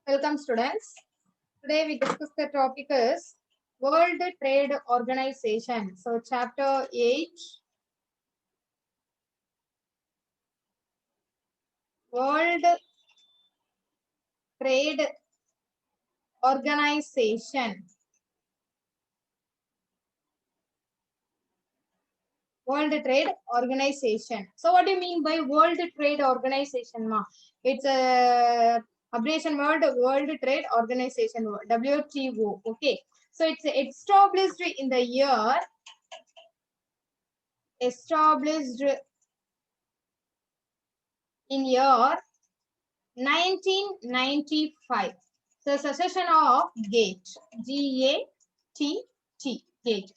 Welcome students. Today we discuss the topic is World Trade Organization. So chapter 8, World Trade Organization. World Trade Organization. So what do you mean by World Trade Organization, ma? It's a abbreviation word, World Trade Organization, WTO. Okay. So it's established in the year, established in year 1995. So secession of GATT, G-A-T-T, GATT.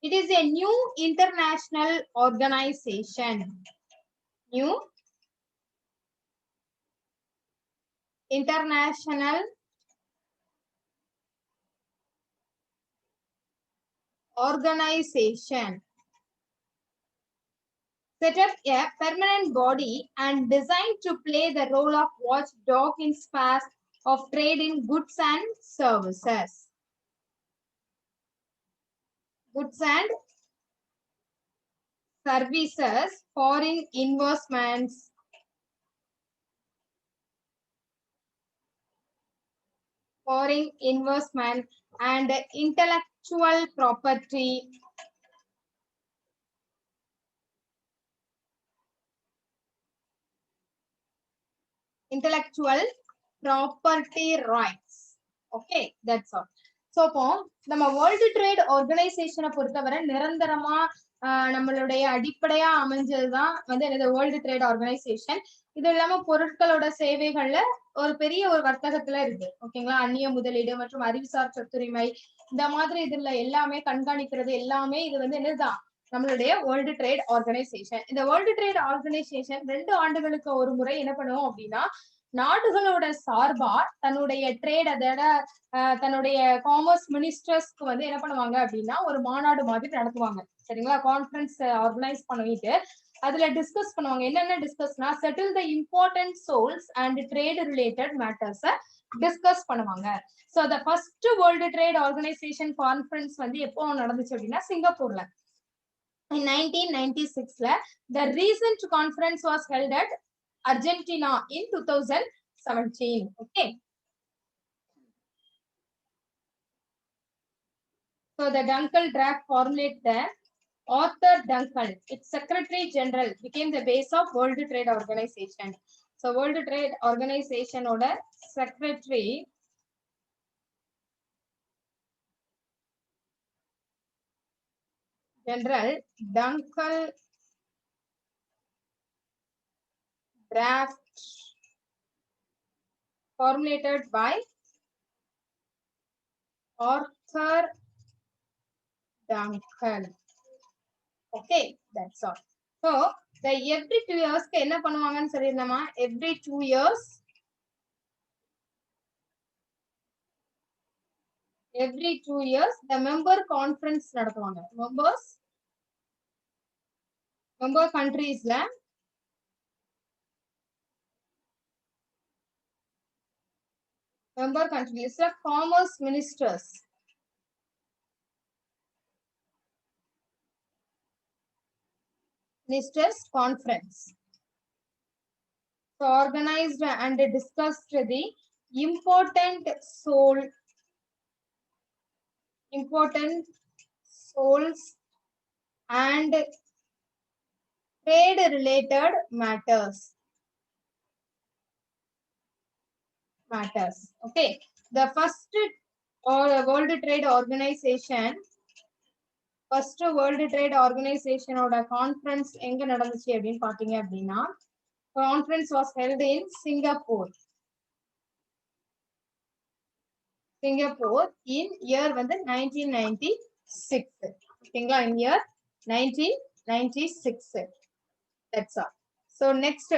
It is a new international organization. New international organization. Set up a permanent body and designed to play the role of watchdog in space of trade in goods and services. Goods and services, foreign investments, foreign investment and intellectual property, intellectual property rights. Okay, that's all. So இப்போ நம்ம world trade ஆர்கனைசேஷனை பொறுத்தவரை நிரந்தரமா நம்மளுடைய அடிப்படையா அமைஞ்சதுதான் வந்து என்னது world trade organisation. இது இல்லாம பொருட்களோட சேவைகள்ல ஒரு பெரிய ஒரு வர்த்தகத்துல இருக்கு. ஓகேங்களா, அந்நிய முதலீடு மற்றும் அறிவுசார் சொத்துரிமை இந்த மாதிரி இதுல எல்லாமே கண்காணிக்கிறது எல்லாமே இது வந்து என்னதுதான் நம்மளுடைய வேர்ல்டு ட்ரேட் ஆர்கனைசேஷன். இந்த வேர்ல்டு ட்ரேட் ஆர்கனைசேஷன் 2 ஆண்டுகளுக்கு ஒரு முறை என்ன பண்ணுவோம் அப்படின்னா நாடுகளோட சார்பா தன்னுடைய ட்ரேட் அதோட தன்னுடைய காமர்ஸ் மினிஸ்டர்ஸ்க்கு வந்து என்ன பண்ணுவாங்க அப்படின்னா ஒரு மாநாடு மாதிரி நடத்துவாங்க. சரிங்களா, கான்ஃபரன்ஸ் ஆர்கனைஸ் பண்ணிட்டு அதுல டிஸ்கஸ் பண்ணுவாங்க. என்னென்ன டிஸ்கஸ்னா settle the important souls and trade related matters discuss பண்ணுவாங்க. So the first world trade organisation conference வந்து எப்போ நடந்துச்சு அப்படின்னா சிங்கப்பூர்ல in 1996. The recent conference was held at Argentina in 2017. Okay. So the Dunkel draft formulated the Arthur Dunkel, its Secretary General, became the base of World Trade Organization. So World Trade Organization oda Secretary General Dunkel draft formulated by Arthur Dunkel. Okay, that's all. So the every 2 years என்ன பண்ணுவாங்கன்னு சொல்லிருந்தோமா, every 2 years the member conference நடத்துவாங்க. member countries-ல member countries-ல commerce ministers conference. So organized and discussed the important souls and trade related matters. Okay, the first World Trade Organization ஓட conference எங்க நடந்துச்சு அப்படின்னு பாத்தீங்க அப்படின்னா conference was held in Singapore in year வந்து 1996. ஓகேங்களா, in year 1996. that's all. So next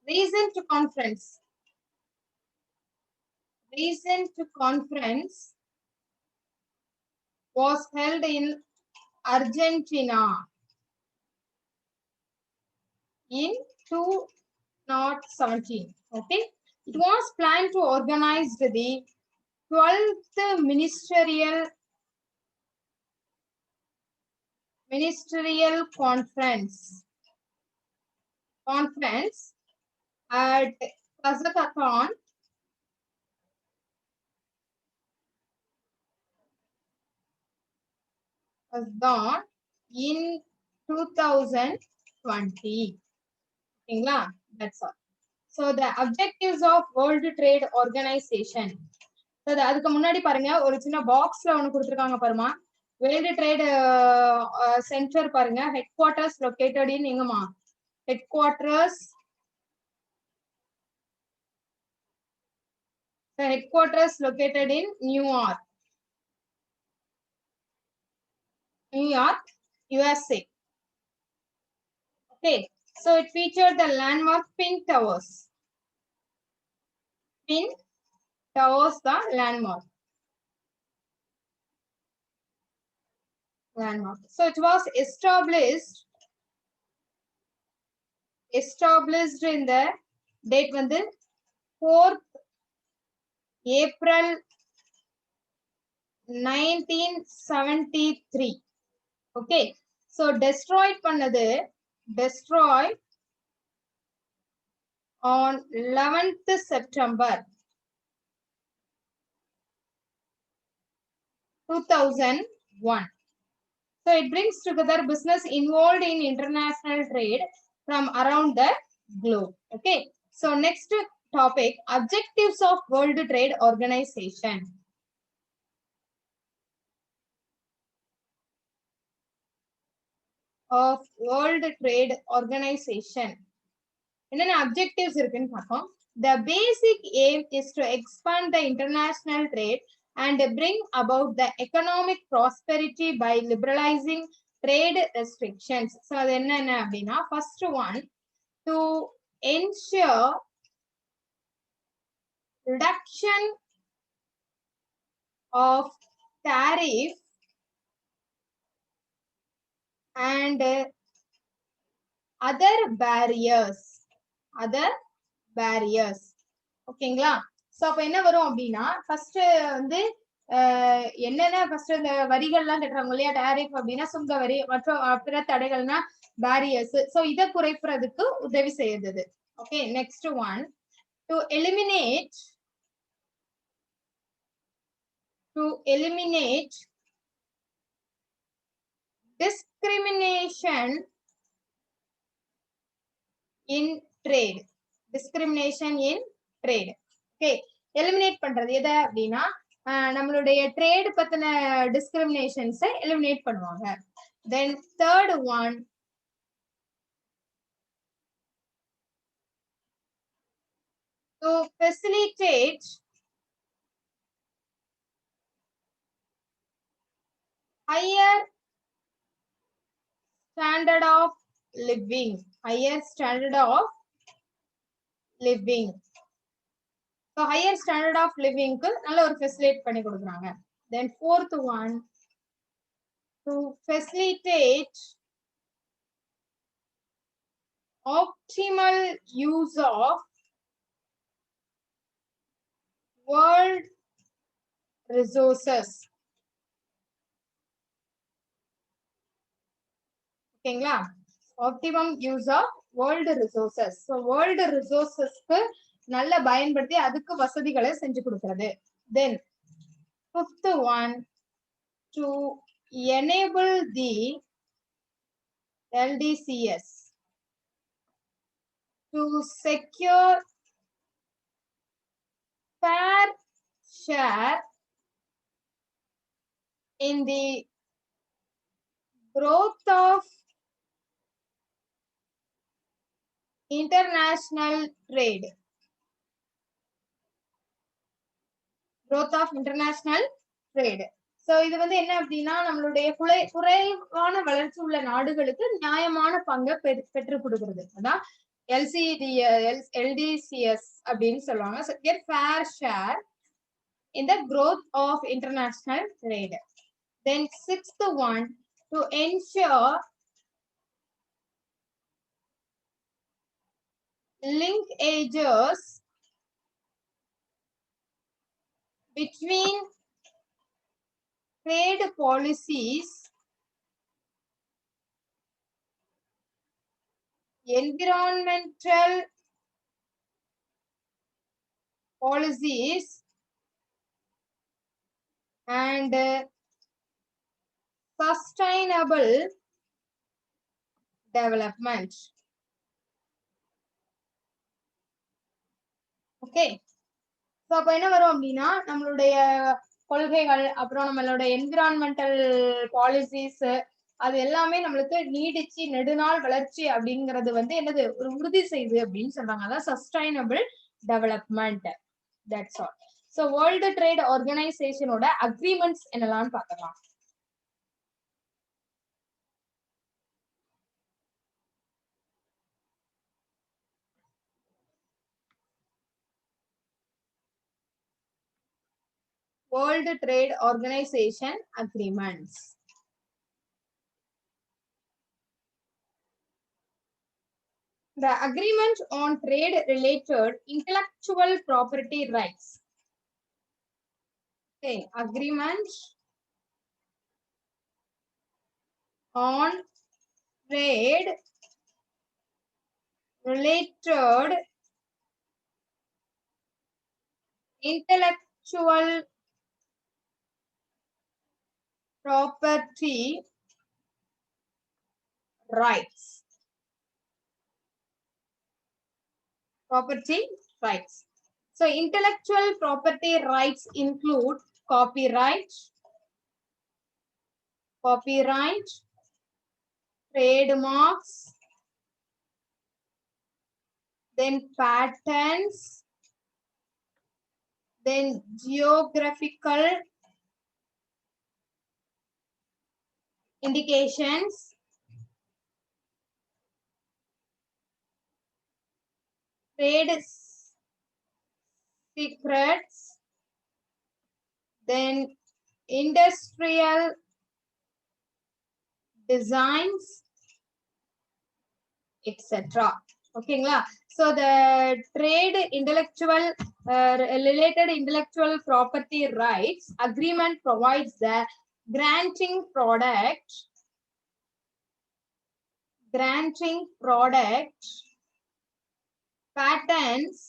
recent conference was held in Argentina in 2017. Okay, it was planned to organize the 12th ministerial conference at Kazakhstan in 2020. That's all. So the objectives of World Trade Organization. So அதுக்கு முன்னாடி பாருங்க ஒரு சின்ன பாக்ஸ்ல ஒன்னு கொடுத்திருக்காங்க பாருமா. World Trade Center பாருங்க, headquarters located in எங்கமா? Headquarters located in New York, USA. Okay, so it featured the landmark Pink Towers. Pink Towers, the landmark. So it was established in the date வந்து 4th April 1973. Okay, so destroyed on 11th September 2001. So it brings together business involved in international trade from around the globe. Okay, so next topic, objectives of World Trade Organization. Of World Trade Organization. என்னென்ன objectives இருக்குன்னு பார்ப்போம். The basic aim is to expand the international trade and bring about the economic prosperity by liberalizing trade restrictions. So அது என்னென்ன அப்படின்னா, first one, to ensure reduction of tariff and other barriers. ஓகேங்களா? So அப்ப என்ன வரும் அப்படின்னா, first வந்து என்னென்ன ஃபர்ஸ்ட் இந்த வரிகள்லாம் கட்டுறாங்க இல்லையா, டாரிஃப் அப்படின்னா சுங்க வரி, மற்றும் பிற தடைகள்னா பேரியர்ஸ். சோ இதை குறைப்பதற்கு உதவி செய்யுது. Okay, next one, to eliminate discrimination in trade. Okay, eliminate பண்றது எதை அப்படின்னா, நம்மளுடைய ட்ரேட் பத்தின டிஸ்கிரிமினேஷன்ஸ் எலிமினேட் பண்ணுவாங்க. Then third one, to facilitate higher standard of living. So higher standard of living க்கு நல்ல ஒரு ஃபெசிலிட்டேட் பண்ணி கொடுக்குறாங்க. Then fourth one, to facilitate optimal use of world resources. ஓகேங்களா? optimum use of world resources. So world resourcesக்கு நல்ல பயன்படுத்தி அதுக்கு வசதிகளை செஞ்சு கொடுக்கிறது. Then fifth one, to enable the LDCs to secure fair share in the growth of international trade. So இது வந்து என்ன அப்படின்னா, நம்மளுடைய குறைவான வளர்ச்சி உள்ள நாடுகளுக்கு நியாயமான பங்கை பெற்று கொடுக்கிறது. அதான் LDCs அப்படின்னு சொல்லுவாங்க. So get fair share in the growth of international trade. Then sixth one, to ensure linkages between trade policies, environmental policies, and sustainable development. Okay. So அப்ப என்ன வரும் அப்படின்னா நம்மளுடைய கொள்கைகள் அப்புறம் நம்மளோட என்விரான்மெண்டல் பாலிசிஸ் அது எல்லாமே நம்மளுக்கு நீடிச்சு நெடுநாள் வளர்ச்சி அப்படிங்கிறது வந்து என்னது ஒரு உறுதி செய்யுது அப்படின்னு சொல்றாங்க. அதான் sustainable development. That's all. So world trade ஆர்கனைசேஷனோட அக்ரிமெண்ட்ஸ் என்னெல்லாம் பார்க்கலாம். World Trade Organization agreements. The agreement on trade related intellectual property rights. Okay, agreement on trade related intellectual property rights. Property rights. So intellectual property rights include copyright, trademarks, then patents, then geographical indications, trade secrets, then industrial designs, etc. ஓகேங்களா. So the trade intellectual related intellectual property rights agreement provides the granting product patents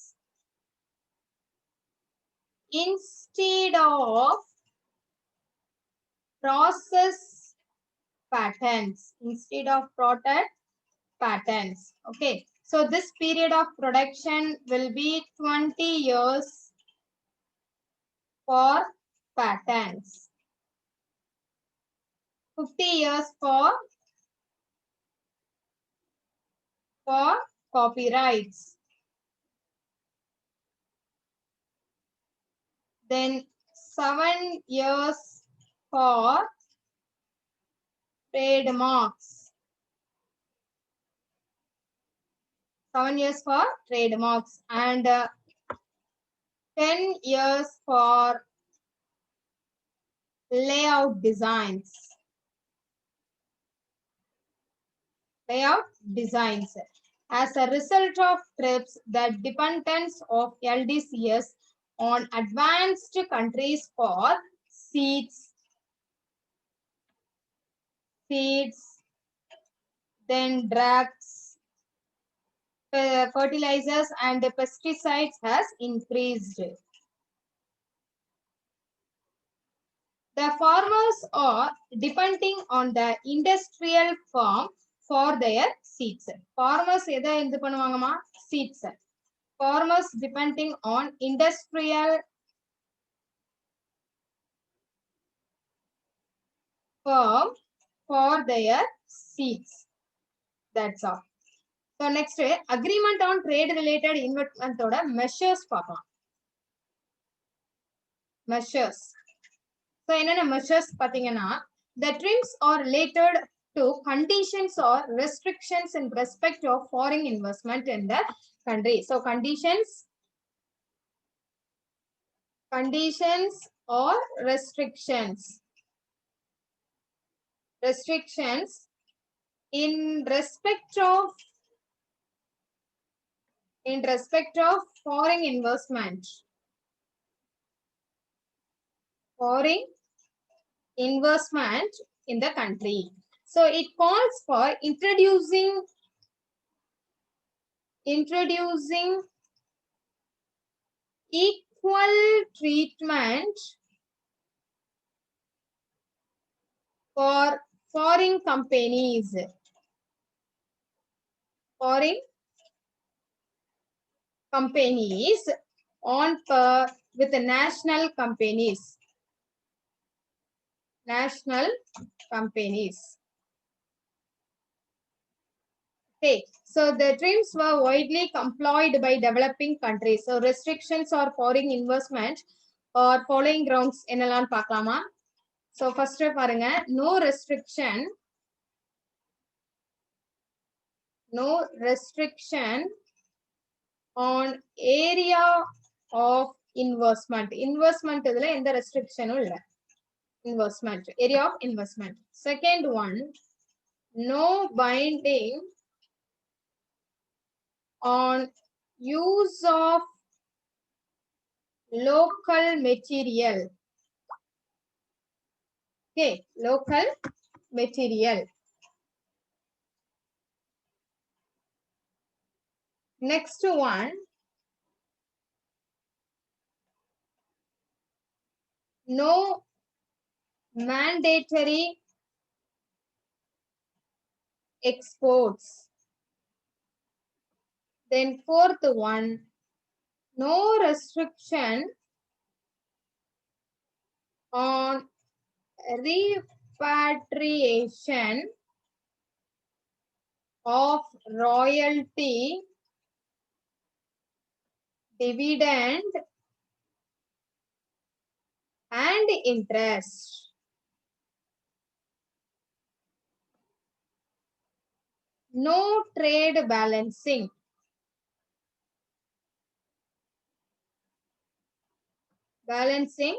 instead of process patents. Okay. So this period of production will be 20 years for patents, 50 years for copyrights, then 7 years for trademarks. 7 years for trademarks and 10 years for layout designs. As a result of TRIPS, the dependence of LDCs on advanced countries for seeds, then drugs, fertilizers and pesticides has increased. The farmers are depending on the industrial farm for their seeds. Farmers எதை இது பண்ணுவாங்கமா? Seeds. Farmers depending on industrial farm for their seeds. That's all. So next, agreement on trade related investment ஓட measures பார்க்கலாம். Measures. So என்னென்ன measures பாத்தீங்கன்னா, the TRIPS are related to conditions or restrictions in respect of foreign investment in the country. So conditions or restrictions. restrictions in respect of foreign investment. Foreign investment in the country. So it calls for introducing equal treatment for foreign companies. Foreign companies on par with the national companies. National companies. Okay, so the trims were widely employed by developing countries. So restrictions or foreign investment or following grounds என்னெல்லாம் பார்க்கலாமா? So first பாருங்க, no restriction on area of investment. Investment இதுல எந்த ரெஸ்ட்ரிக்ஷனும் இல்ல. Investment, area of investment. Second one, no binding on use of local material. Okay, local material. Next one, no mandatory exports. Then fourth one, no restriction on repatriation of royalty, dividend and interest. No trade balancing. Balancing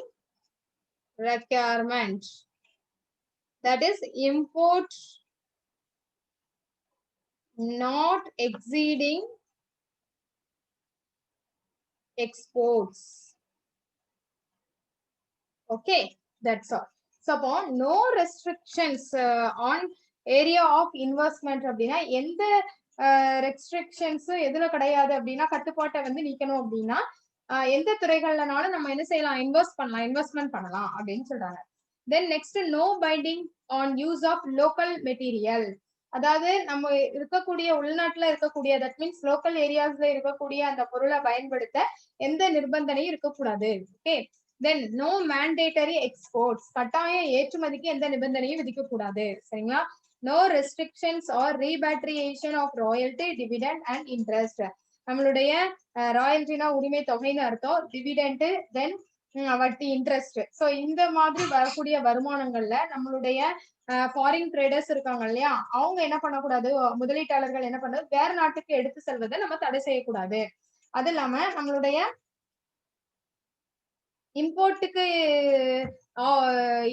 requirement. That is import not exceeding exports. Okay, that's all. So upon no restrictions on area of investment அப்படின்னா எந்த restrictions எதுல கிடையாது அப்படின்னா கட்டுப்பாட்டை வந்து நீக்கணும் அப்படின்னா எந்த துறைகள்லனாலும் நம்ம என்ன செய்யலாம், இன்வெஸ்ட்மெண்ட் பண்ணலாம் அப்படின்னு சொல்றாங்க. Then next no binding on use of local material. அதாவது நம்ம இருக்கக்கூடிய உள்நாட்டுல இருக்கக்கூடிய தட் மீன்ஸ் லோக்கல் ஏரியாஸ்ல இருக்கக்கூடிய அந்த பொருளை பயன்படுத்த எந்த நிர்பந்தனையும் இருக்கக்கூடாது. Okay, then no mandatory exports. கட்டாயம் ஏற்றுமதிக்கு எந்த நிபந்தனையும் விதிக்க கூடாது. சரிங்களா? No restrictions or repatriation of royalty, dividend and interest. நம்மளுடைய ராயல்டினா உரிமை தொகைன்னு அர்த்தம், டிவிடெண்ட் தென் வட்டி இன்ட்ரெஸ்ட். ஸோ இந்த மாதிரி வரக்கூடிய வருமானங்கள்ல நம்மளுடைய ஃபாரின் ட்ரேடர்ஸ் இருக்காங்க இல்லையா, அவங்க என்ன பண்ணக்கூடாது, முதலீட்டாளர்கள் என்ன பண்ணது, வேற நாட்டுக்கு எடுத்து செல்வதை நம்ம தடை செய்யக்கூடாது. அது இல்லாம நம்மளுடைய இம்போர்ட்டுக்கு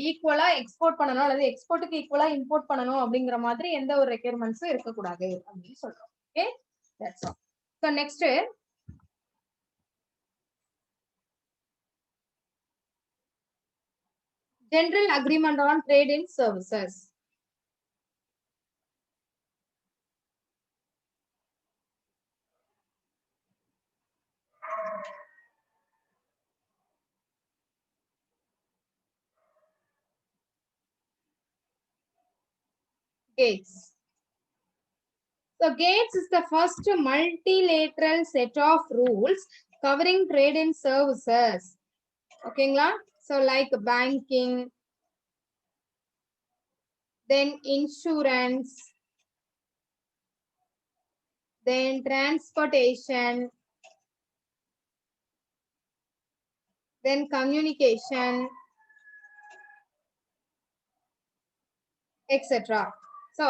ஈக்குவலா எக்ஸ்போர்ட் பண்ணணும் அல்லது எக்ஸ்போர்ட்டுக்கு ஈக்குவலா இம்போர்ட் பண்ணணும் அப்படிங்கிற மாதிரி எந்த ஒரு ரெக்யர்மெண்ட்ஸும் இருக்கக்கூடாது அப்படின்னு சொல்றோம். Okay, that's all. So next general agreement on trade in services. Gates. So Gates is the first multilateral set of rules covering trade in services. ஓகேங்களா? So like banking, then insurance, then transportation, then communication, etc. So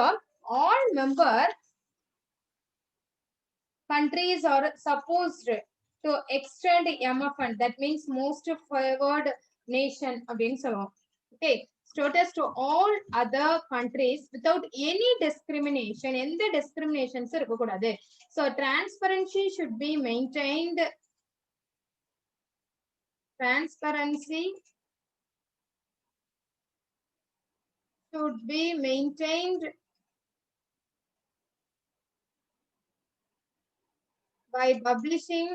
all member countries are supposed to extend MFN, that means most favored nation அப்படின்னு சொல்லுவோம். Okay, status to all other countries without any discrimination. எந்த discriminations இருக்கக்கூடாது. So transparency should be maintained. Transparency should be maintained by publishing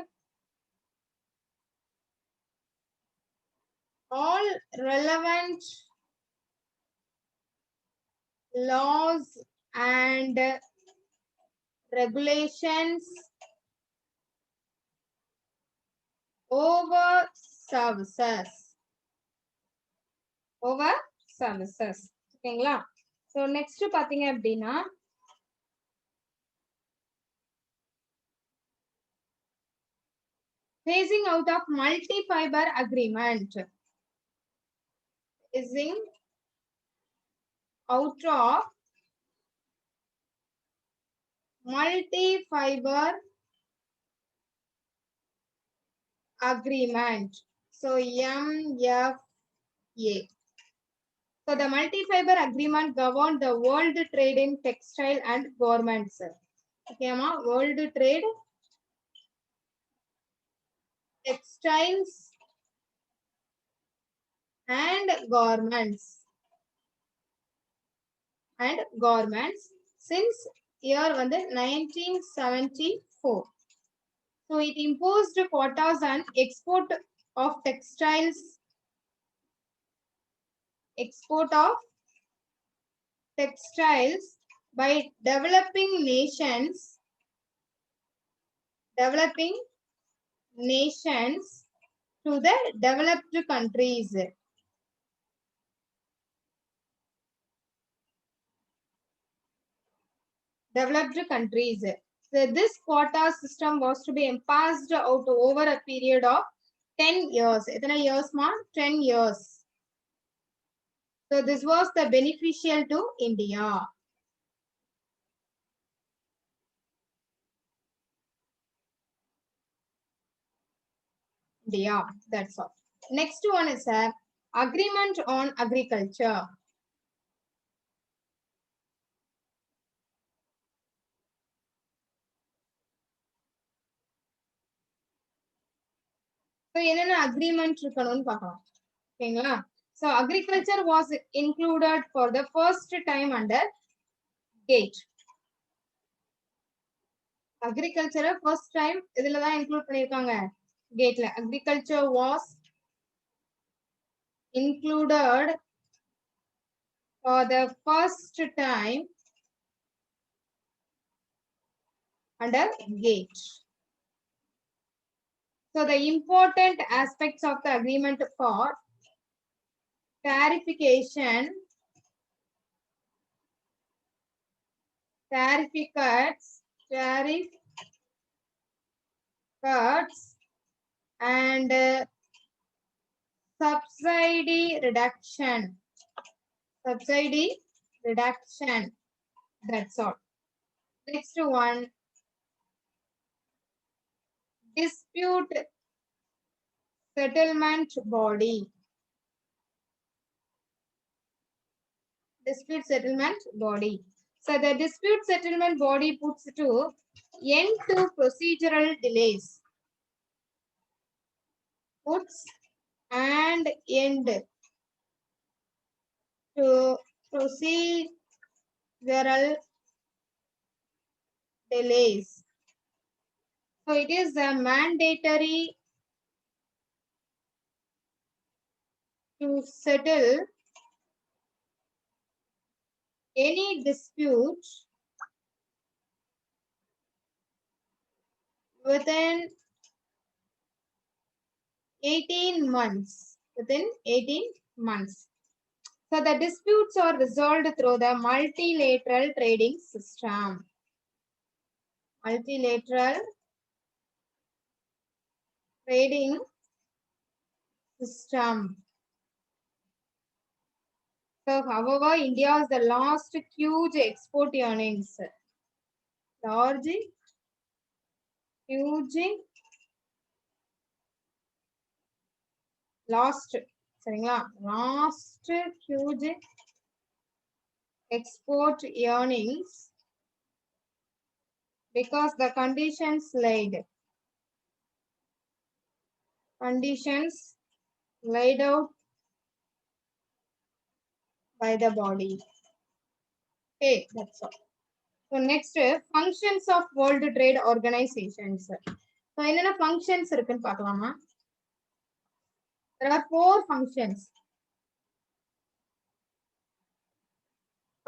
all relevant laws and regulations over services. Over services. ஓகேங்களா? So next பாத்தீங்க அப்படின்னா phasing out of multi-fiber agreement. Phasing out of multi-fiber agreement. So MFA. So the multi-fiber agreement governed the world trade in textile and garments. Okay, ma? World trade, textiles and garments. And garments since year 1974. So it imposed quotas on export of textiles, by developing nations to the developed countries. So this quota system was to be passed out over a period of 10 years. How years, ma? 10 years. So this was the beneficial to India. That's all. Next one is a agreement on agriculture. So என்னென்ன agreement இருக்கணும்னு பார்க்கலாம். ஓகேங்களா? So agriculture was included for the first time under GATE. Agriculture first time இதுல தான் include பண்ணிருக்காங்க. GATE-ல agriculture was included for the first time under GATE. So the important aspects of the agreement for clarification, tariff cuts and subsidy reduction. That's all. Next one, dispute settlement body. So the dispute settlement body puts to end to procedural delays. Puts and end to procedural delays. So it is a mandatory to settle any dispute within 18 months. So the disputes are resolved through the multilateral trading system. So however, India is the last huge export earnings. Last சரிங்களா? Last huge export earnings because the conditions laid out by the body. Okay, that's all. So next, functions of World Trade Organizations. So என்னென்ன functions இருக்குன்னு பார்க்கலாமா? There are 4 functions.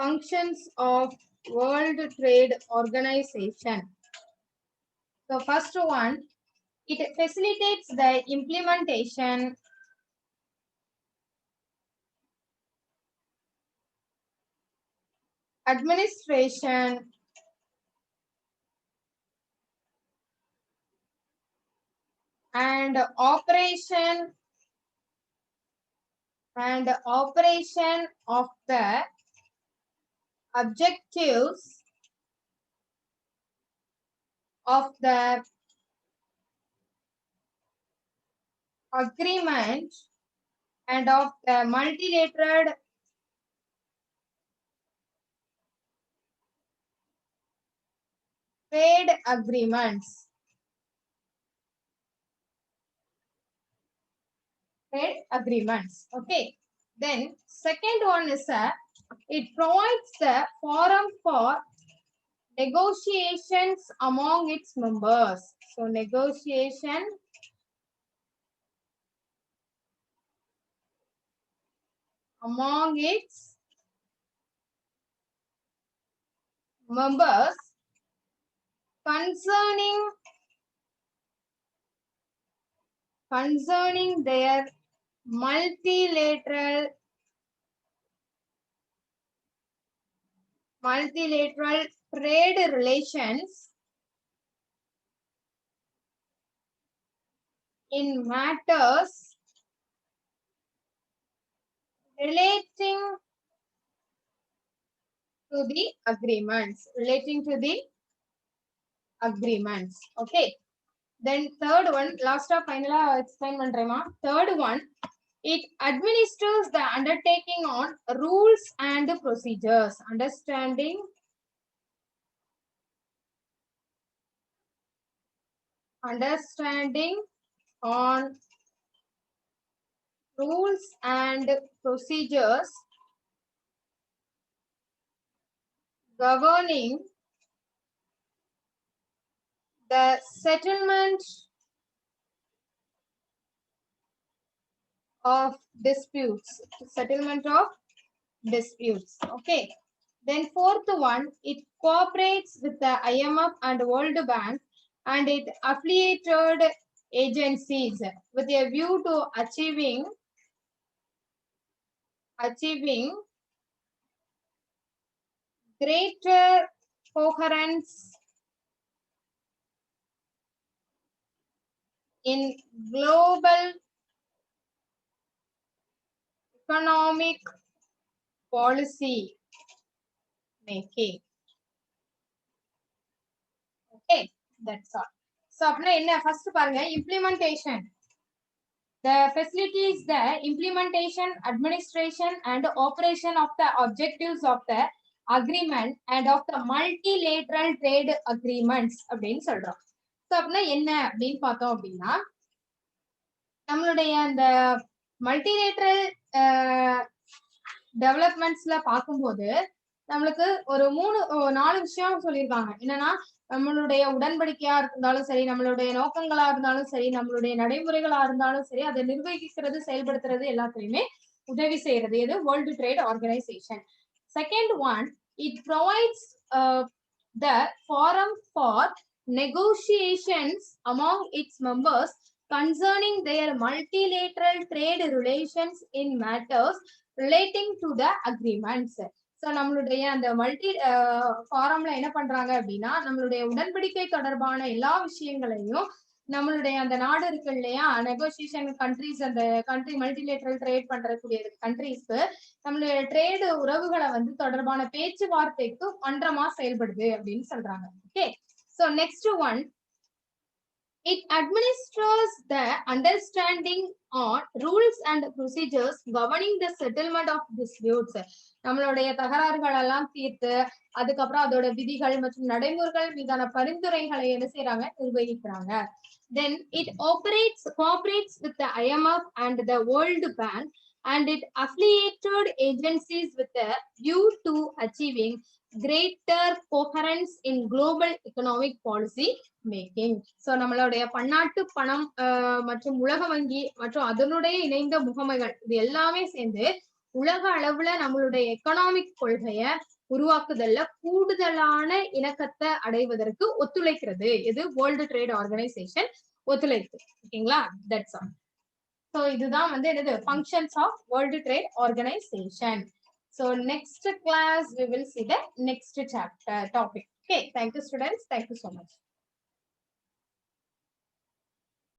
Functions of World Trade Organization. So first one, it facilitates the implementation administration and operation of the objectives of the agreement and of the multilateral trade agreements. Okay. Then second one is it provides the forum for negotiations among its members. So negotiation among its members concerning their multilateral trade relations in matters relating to the agreements. Okay. Then third one, last final explain பண்றேமா. Third one, it administers the undertaking on rules and procedures. Understanding on rules and procedures governing the settlement of disputes. Okay. Then fourth one, it cooperates with the IMF and World Bank and its affiliated agencies with a view to achieving greater coherence in global economic policy making. Okay, that's all. So apna enna first parunga implementation. The facilities the implementation, administration and operation of the objectives of the agreement and of the multilateral trade agreements அப்படினு சொல்றோம். So apna enna அப்படினு பார்த்தோம் அப்படினா நம்மளுடைய அந்த multilateral டெவலப்மெண்ட்ஸ்ல பார்க்கும்போது நம்மளுக்கு ஒரு 4 விஷயம் சொல்லியிருக்காங்க. என்னன்னா நம்மளுடைய உடன்படிக்கையா இருந்தாலும் சரி, நம்மளுடைய நோக்கங்களா இருந்தாலும் சரி, நம்மளுடைய நடைமுறைகளா இருந்தாலும் சரி, அதை நிர்வகிக்கிறது, செயல்படுத்துறது எல்லாத்துலயுமே உதவி செய்யறது எது? World trade organisation. Second one, it provides the forum for negotiations among its members concerning their multilateral trade relations in matters relating to the agreements. So நம்மளுடைய அந்த மல்டி ஃபாரம்ல என்ன பண்றாங்க அப்படின்னா நம்மளுடைய உடன்படிக்கை தொடர்பான எல்லா விஷயங்களையும் நம்மளுடைய அந்த நாடு இருக்கு இல்லையா, நெகோசியேஷன் கண்ட்ரிஸ், அந்த கண்ட்ரி மல்டிலேட்டரல் ட்ரேட் பண்றக்கூடிய கண்ட்ரிஸ்க்கு நம்மளுடைய ட்ரேடு உறவுகளை வந்து தொடர்பான பேச்சுவார்த்தைக்கு மன்றமா செயல்படுது அப்படின்னு சொல்றாங்க. Okay. So next one, It administers the understanding on rules and procedures governing the settlement of disputes. நம்மளுடைய தகராறுகள் எல்லாம் தீர்த்து அதுக்கப்புறம் அதோட விதிகள் மற்றும் நடைமுறைகள் மீதான பரிந்துரைகளை என்ன செய்யறாங்க, நிர்வகிக்கிறாங்க. Then it cooperates with the IMF and the World Bank and it affiliated agencies with a view to achieving greater coherence in global economic policy making. So நம்மளுடைய பன்னாட்டு பணம் மற்றும் உலக வங்கி மற்றும் அதனுடைய இணைந்த முகமைகள் இது எல்லாமே சேர்ந்து உலக அளவுல நம்மளுடைய எக்கனாமிக் கொள்கைய உருவாக்குதல்ல கூடுதலான இணக்கத்தை அடைவதற்கு ஒத்துழைக்கிறது. இது வேர்ல்டு ட்ரேட் ஆர்கனைசேஷன் ஒத்துழைப்பு. ஓகேங்களா? That's all. So இதுதான் வந்து என்னது functions of World Trade Organization. So next class we will see the next chapter topic. Okay, thank you students, thank you so much.